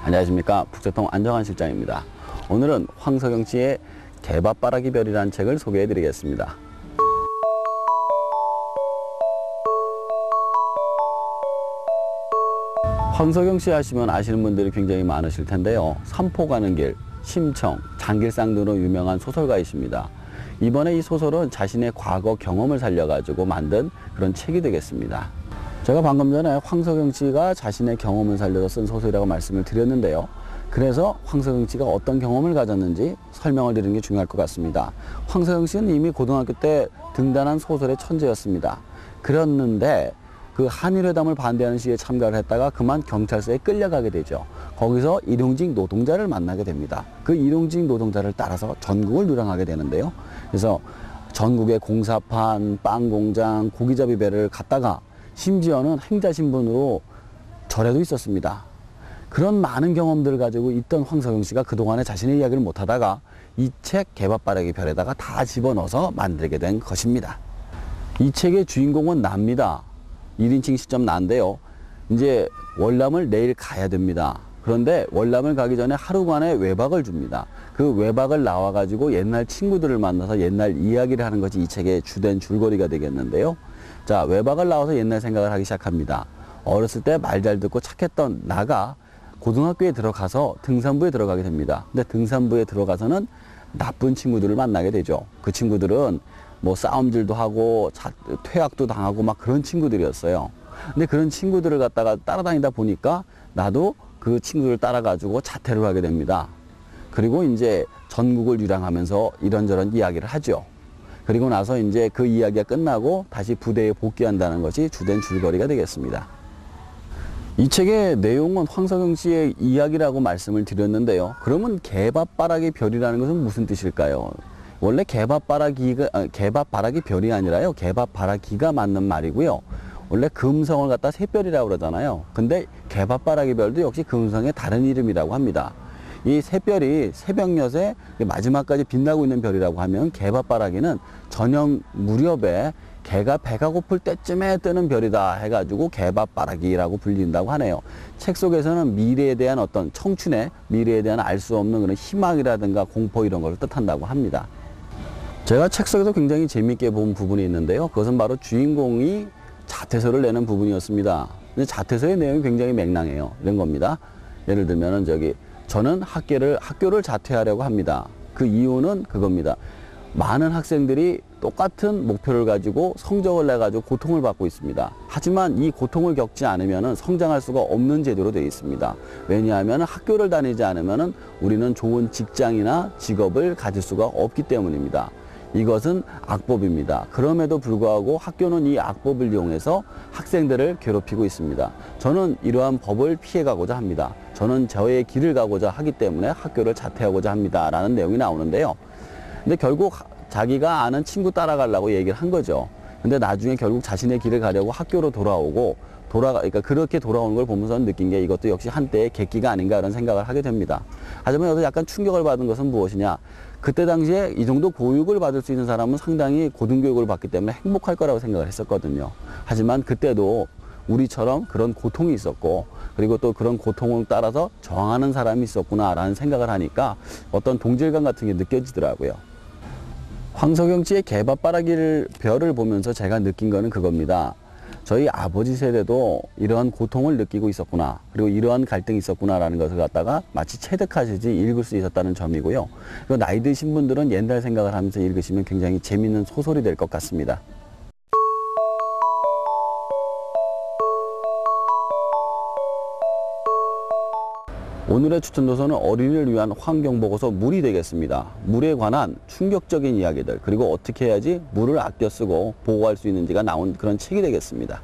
안녕하십니까. 북새통 안정환 실장입니다. 오늘은 황석영 씨의 개밥바라기 별이라는 책을 소개해 드리겠습니다. 황석영 씨 하시면 아시는 분들이 굉장히 많으실 텐데요. 삼포 가는 길, 심청, 장길상 등으로 유명한 소설가이십니다. 이번에 이 소설은 자신의 과거 경험을 살려가지고 만든 그런 책이 되겠습니다. 제가 방금 전에 황석영 씨가 자신의 경험을 살려서 쓴 소설이라고 말씀을 드렸는데요. 그래서 황석영 씨가 어떤 경험을 가졌는지 설명을 드리는 게 중요할 것 같습니다. 황석영 씨는 이미 고등학교 때 등단한 소설의 천재였습니다. 그랬는데 그 한일회담을 반대하는 시위에 참가를 했다가 그만 경찰서에 끌려가게 되죠. 거기서 일용직 노동자를 만나게 됩니다. 그 일용직 노동자를 따라서 전국을 유랑하게 되는데요. 그래서 전국의 공사판, 빵 공장, 고기잡이 배를 갔다가 심지어는 행자신분으로 절에도 있었습니다. 그런 많은 경험들을 가지고 있던 황석영 씨가 그동안에 자신의 이야기를 못하다가 이 책 개밥바라기 별에다가 다 집어넣어서 만들게 된 것입니다. 이 책의 주인공은 나입니다. 1인칭 시점 나인데요. 이제 월남을 내일 가야 됩니다. 그런데 월남을 가기 전에 하루간의 외박을 줍니다. 그 외박을 나와가지고 옛날 친구들을 만나서 옛날 이야기를 하는 것이 이 책의 주된 줄거리가 되겠는데요. 자, 외박을 나와서 옛날 생각을 하기 시작합니다. 어렸을 때 말 잘 듣고 착했던 나가 고등학교에 들어가서 등산부에 들어가게 됩니다. 근데 등산부에 들어가서는 나쁜 친구들을 만나게 되죠. 그 친구들은 뭐 싸움질도 하고 퇴학도 당하고 막 그런 친구들이었어요. 근데 그런 친구들을 갖다가 따라다니다 보니까 나도 그 친구를 따라가지고 자퇴를 하게 됩니다. 그리고 이제 전국을 유랑하면서 이런저런 이야기를 하죠. 그리고 나서 이제 그 이야기가 끝나고 다시 부대에 복귀한다는 것이 주된 줄거리가 되겠습니다. 이 책의 내용은 황석영 씨의 이야기라고 말씀을 드렸는데요. 그러면 개밥바라기 별이라는 것은 무슨 뜻일까요? 원래 개밥바라기 별이 아니라요. 개밥바라기가 맞는 말이고요. 원래 금성을 갖다 새별이라고 그러잖아요. 근데 개밥바라기 별도 역시 금성의 다른 이름이라고 합니다. 이 새별이 새벽녘에 마지막까지 빛나고 있는 별이라고 하면 개밥바라기는 저녁 무렵에 개가 배가 고플 때쯤에 뜨는 별이다 해가지고 개밥바라기라고 불린다고 하네요. 책 속에서는 미래에 대한 어떤 청춘의 미래에 대한 알 수 없는 그런 희망이라든가 공포 이런 걸 뜻한다고 합니다. 제가 책 속에서 굉장히 재밌게 본 부분이 있는데요. 그것은 바로 주인공이 자퇴서를 내는 부분이었습니다. 근데 자퇴서의 내용이 굉장히 맹랑해요. 이런 겁니다. 예를 들면은 저는 학교를 자퇴하려고 합니다. 그 이유는 그겁니다. 많은 학생들이 똑같은 목표를 가지고 성적을 내가지고 고통을 받고 있습니다. 하지만 이 고통을 겪지 않으면 성장할 수가 없는 제도로 되어 있습니다. 왜냐하면 학교를 다니지 않으면 우리는 좋은 직장이나 직업을 가질 수가 없기 때문입니다. 이것은 악법입니다. 그럼에도 불구하고 학교는 이 악법을 이용해서 학생들을 괴롭히고 있습니다. 저는 이러한 법을 피해가고자 합니다. 저는 저의 길을 가고자 하기 때문에 학교를 자퇴하고자 합니다. 라는 내용이 나오는데요. 근데 결국 자기가 아는 친구 따라가려고 얘기를 한 거죠. 근데 나중에 결국 자신의 길을 가려고 학교로 돌아오고 그러니까 그렇게 돌아오는 걸 보면서 느낀 게 이것도 역시 한때의 객기가 아닌가 이런 생각을 하게 됩니다. 하지만 여기서 약간 충격을 받은 것은 무엇이냐. 그때 당시에 이 정도 교육을 받을 수 있는 사람은 상당히 고등교육을 받기 때문에 행복할 거라고 생각을 했었거든요. 하지만 그때도 우리처럼 그런 고통이 있었고 그리고 또 그런 고통을 따라서 저항하는 사람이 있었구나라는 생각을 하니까 어떤 동질감 같은 게 느껴지더라고요. 황석영 씨의 개밥바라기 별을 보면서 제가 느낀 거는 그겁니다. 저희 아버지 세대도 이러한 고통을 느끼고 있었구나, 그리고 이러한 갈등이 있었구나라는 것을 갖다가 마치 체득하시지 읽을 수 있었다는 점이고요. 그리고 나이 드신 분들은 옛날 생각을 하면서 읽으시면 굉장히 재미있는 소설이 될 것 같습니다. 오늘의 추천 도서는 어린이를 위한 환경보고서 물이 되겠습니다. 물에 관한 충격적인 이야기들, 그리고 어떻게 해야지 물을 아껴 쓰고 보호할 수 있는지가 나온 그런 책이 되겠습니다.